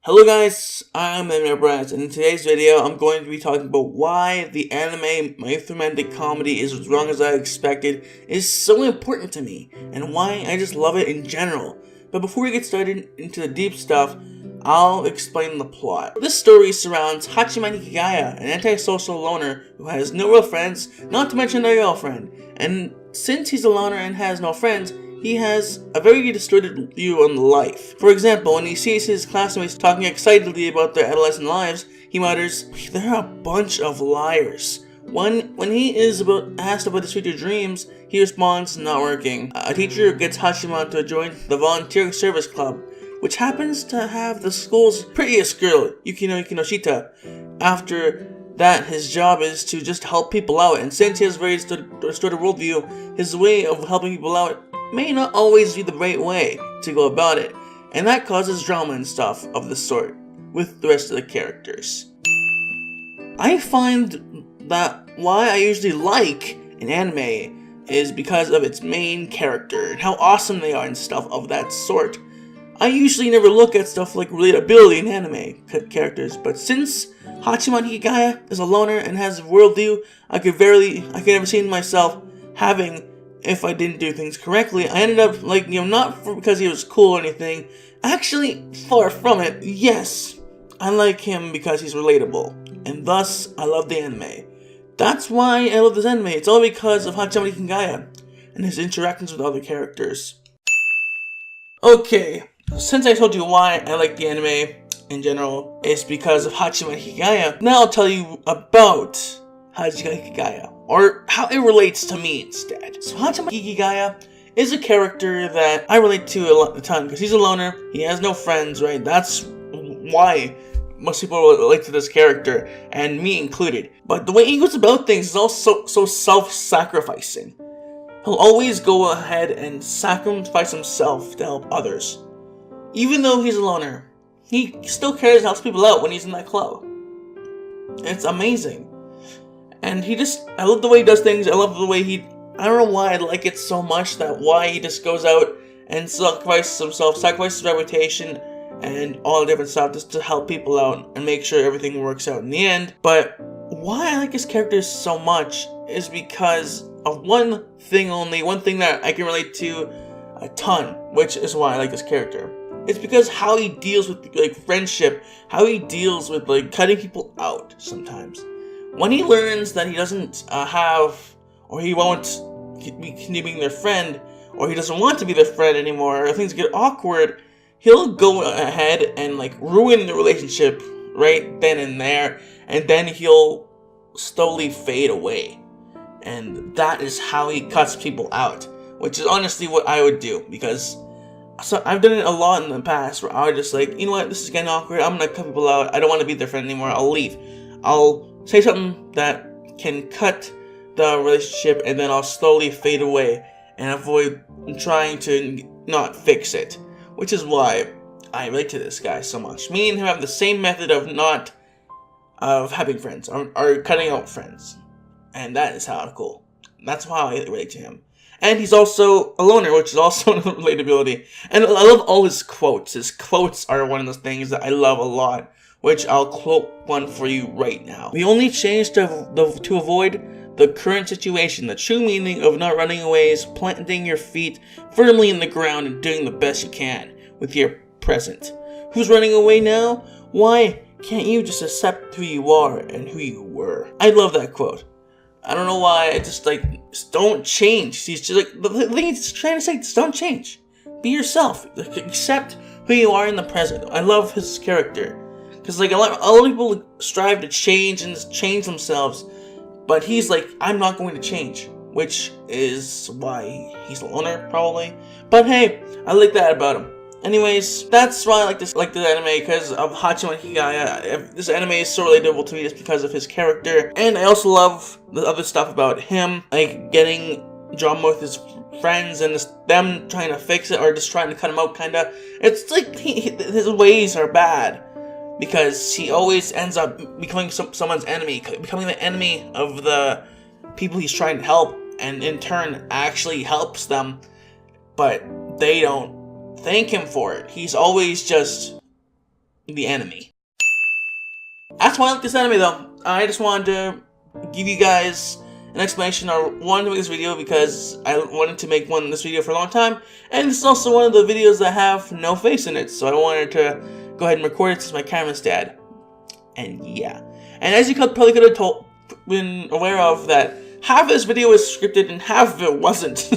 Hello guys, I'm Emir and in today's video I'm going to be talking about why the anime My Romantic Comedy is as wrong as I expected is so important to me, and why I just love it in general. But before we get started into the deep stuff, I'll explain the plot. This story surrounds Hachiman Hikigaya, an antisocial loner who has no real friends, not to mention a girlfriend. And since he's a loner and has no friends, he has a very distorted view on life. For example, when he sees his classmates talking excitedly about their adolescent lives, he mutters, "They're a bunch of liars." When he is asked about his future dreams, he responds, "Not working." A teacher gets Hachiman to join the volunteer service club, which happens to have the school's prettiest girl, Yukino Kinoshita. After that, his job is to just help people out, and since he has a very distorted worldview, his way of helping people out may not always be the right way to go about it, and that causes drama and stuff of the sort with the rest of the characters. I find that why I usually like an anime is because of its main character and how awesome they are and stuff of that sort. I usually never look at stuff like relatability in anime characters, but since Hachiman Hikigaya is a loner and has a worldview I could never see myself having if I didn't do things correctly, I ended up not because he was cool or anything. Actually, far from it. Yes, I like him because he's relatable, and thus I love the anime. That's why I love this anime. It's all because of Hachiman Hikigaya and his interactions with other characters. Okay, since I told you why I like the anime in general is because of Hachiman Hikigaya, now I'll tell you about Hachiman Hikigaya, or how it relates to me instead. So Hachiman Hikigaya is a character that I relate to a ton because he's a loner, he has no friends, right? That's why most people relate to this character, and me included. But the way he goes about things is also so self-sacrificing. He'll always go ahead and sacrifice himself to help others. Even though he's a loner, he still cares and helps people out when he's in that club. It's amazing. And I love the way he does things. I love the way I don't know why I like it so much, that why he just goes out and sacrifices himself, sacrifices his reputation, and all the different stuff just to help people out and make sure everything works out in the end. But why I like his character so much is because of one thing that I can relate to a ton, which is why I like this character. It's because how he deals with friendship, how he deals with cutting people out sometimes. When he learns that he doesn't or he won't be keeping their friend, or he doesn't want to be their friend anymore, or things get awkward, he'll go ahead and ruin the relationship right then and there, and then he'll slowly fade away. And that is how he cuts people out, which is honestly what I would do, because I've done it a lot in the past where I would just you know what, this is getting awkward, I'm gonna cut people out, I don't want to be their friend anymore, I'll leave. I'll say something that can cut the relationship, and then I'll slowly fade away and avoid trying to not fix it. Which is why I relate to this guy so much. Me and him have the same method of having friends, or cutting out friends. And that is how cool. That's how I relate to him. And he's also a loner, which is also relatability. And I love all his quotes. His quotes are one of those things that I love a lot, which I'll quote one for you right now. "We only change to avoid the current situation. The true meaning of not running away is planting your feet firmly in the ground and doing the best you can with your present. Who's running away now? Why can't you just accept who you are and who you were?" I love that quote. I don't know why, I just don't change. He's just the thing he's trying to say, just don't change. Be yourself. Accept who you are in the present. I love his character. Because a lot of people strive to change and change themselves, but he's I'm not going to change, which is why he's a loner, probably. But hey, I like that about him. Anyways, that's why I like the anime, because of Hachiman Hikigaya. This anime is so relatable to me just because of his character, and I also love the other stuff about him, getting drama with his friends and just them trying to fix it or just trying to cut him out, kinda. It's his ways are bad, because he always ends up becoming someone's enemy, becoming the enemy of the people he's trying to help, and in turn actually helps them, but they don't thank him for it. He's always just the enemy. That's why I like this anime though. I just wanted to give you guys an explanation. I wanted to make this video because I wanted to make this video for a long time, and this is also one of the videos that have no face in it, so I wanted to go ahead and record it since my camera's dead. And yeah, and as you probably could have been aware of, that half of this video is scripted and half of it wasn't.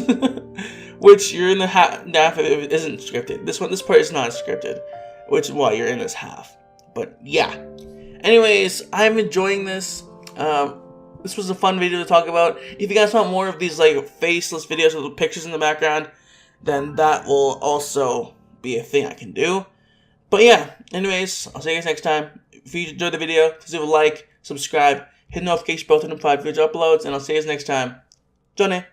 Which you're in the half of it isn't scripted. This part is not scripted, which is why you're in this half. But yeah. Anyways, I'm enjoying this. This was a fun video to talk about. If you guys want more of these like faceless videos with pictures in the background, then that will also be a thing I can do. But yeah, anyways, I'll see you guys next time. If you enjoyed the video, please leave a like, subscribe, hit the notification bell to notify future uploads, and I'll see you guys next time. Johnny.